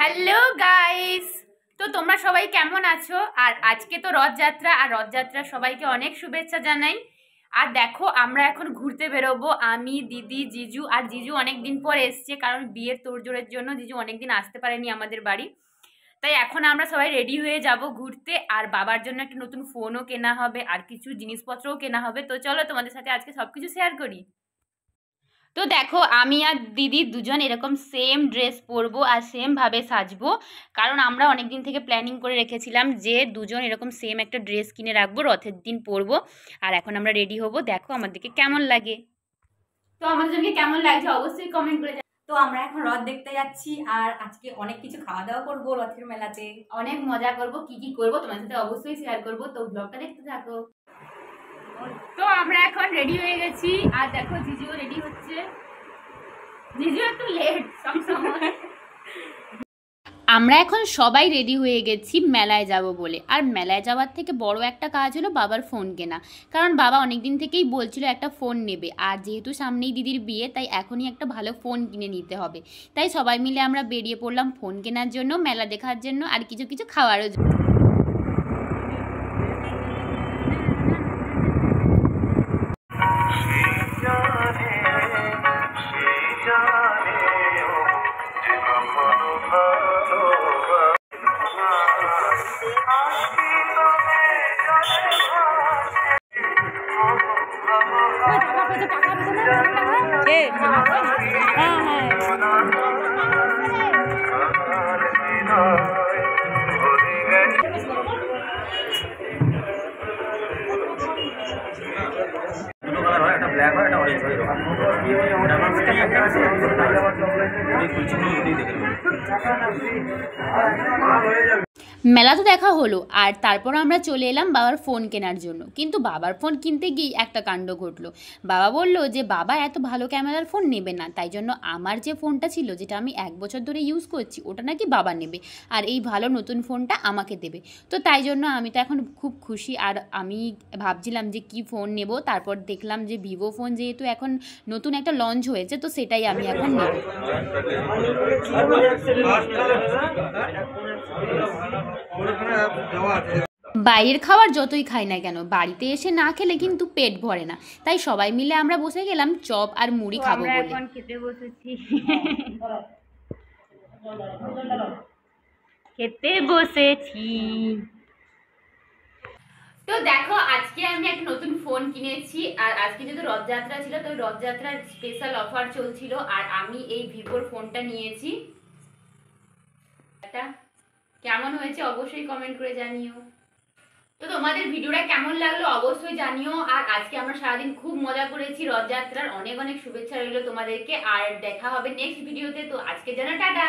Hello guys, তো তোমরা সবাই কেমন আছো? আর আজকে তো রথযাত্রা, আর রথযাত্রা সবাইকে অনেক শুভেচ্ছা জানাই। আর দেখো, আমরা এখন ঘুরতে বেরোবো, আমি, দিদি, জিজু। আর জিজু অনেক দিন পর এসছে, কারণ বিয়ের তোড়জোড়ের জন্য জিজু অনেক দিন আসতে পারেনি আমাদের বাড়ি। তাই এখন আমরা সবাই রেডি হয়ে যাব ঘুরতে। আর বাবার জন্য একটা নতুন ফোনও কেনা হবে, আর কিছু জিনিসপত্রও কেনা হবে। তো চলো তোমাদের সাথে আজকে সবকিছু শেয়ার করি। তো দেখো, আমি আর দিদি দুজন এরকম সেম ড্রেস পরবো আর সেম ভাবে সাজবো, কারণ আমরা অনেক দিন থেকে প্ল্যানিং করে রেখেছিলাম যে দুজন এরকম সেম একটা ড্রেস কিনে রাখবো, রথের দিন পরবো। আর এখন আমরা রেডি হব, দেখো আমাদেরকে কেমন লাগে। তো আমাদেরকে কেমন লাগছে অবশ্যই কমেন্ট করে। তো আমরা এখন রথ দেখতে যাচ্ছি, আর আজকে অনেক কিছু খাওয়া দাওয়া করবো রথের মেলাতে। অনেক মজা করবো, কি কি করবো তোমার সাথে অবশ্যই শেয়ার করবো, তো ব্লগটা দেখতে থাকো। তো আমরা এখন রেডি হয়ে গেছি, আর দেখো জিজুও রেডি হচ্ছে। জিজু একটু লেট সবসময়। আমরা এখন সবাই রেডি হয়ে গেছি মেলায় যাব বলে। আর মেলায় যাওয়ার থেকে বড় একটা কাজ হলো বাবার ফোন কেনা, কারণ বাবা অনেক দিন থেকেই বলছিল একটা ফোন নেবে। আর যেহেতু সামনেই দিদির বিয়ে, তাই এখনই একটা ভালো ফোন কিনে নিতে হবে। তাই সবাই মিলে আমরা বেরিয়ে পড়লাম ফোন কেনার জন্য, মেলা দেখার জন্য, আর কিছু কিছু খাওয়ারও জন্য। মেলা তো দেখা হলো, আর তারপর আমরা চলে এলাম বাবার ফোন কেনার জন্য। কিন্তু বাবার ফোন কিনতে গিয়ে একটা কাণ্ড ঘটলো। বাবা বলল যে বাবা এত ভালো ক্যামেরার ফোন নেবে না, তাই জন্য আমার যে ফোনটা ছিল, যেটা আমি 1 বছর ধরে ইউজ করছি, ওটা নাকি বাবা নেবে, আর এই ভালো নতুন ফোনটা আমাকে দেবে। তো তাই জন্য আমি তো এখন খুব খুশি। আর আমি ভাবছিলাম যে কি ফোন নেব, তারপর দেখলাম যে ভিভো ফোন যেহেতু এখন নতুন একটা লঞ্চ হয়েছে, তো সেটাই আমি এখন নেব। বাইরের খাবার যতই খাই না কেন, বাড়িতে এসে না খেলে কিন্তু পেট ভরে না। তাই সবাই মিলে আমরা বসে গেলাম চপ আর মুড়ি খাবো বলে। এখন খেতে বসেছি, খেতে বসেছি। তো দেখো, আজকে আমি একটা নতুন ফোন কিনেছি। আর আজকে যেহেতু রথযাত্রা ছিল, তো রথযাত্রার স্পেশাল অফার চলছিল, আর আমি এই ভিভোর ফোনটা নিয়েছি। কেমন হয়েছে অবশ্যই কমেন্ট করে জানিও। তো তোমাদের ভিডিওটা কেমন লাগলো অবশ্যই জানিও। আর আজকে আমরা সারাদিন খুব মজা করেছি, রথযাত্রার অনেক অনেক শুভেচ্ছা রইলো তোমাদেরকে। আর দেখা হবে নেক্সট ভিডিওতে। তো আজকে যেন টাটা।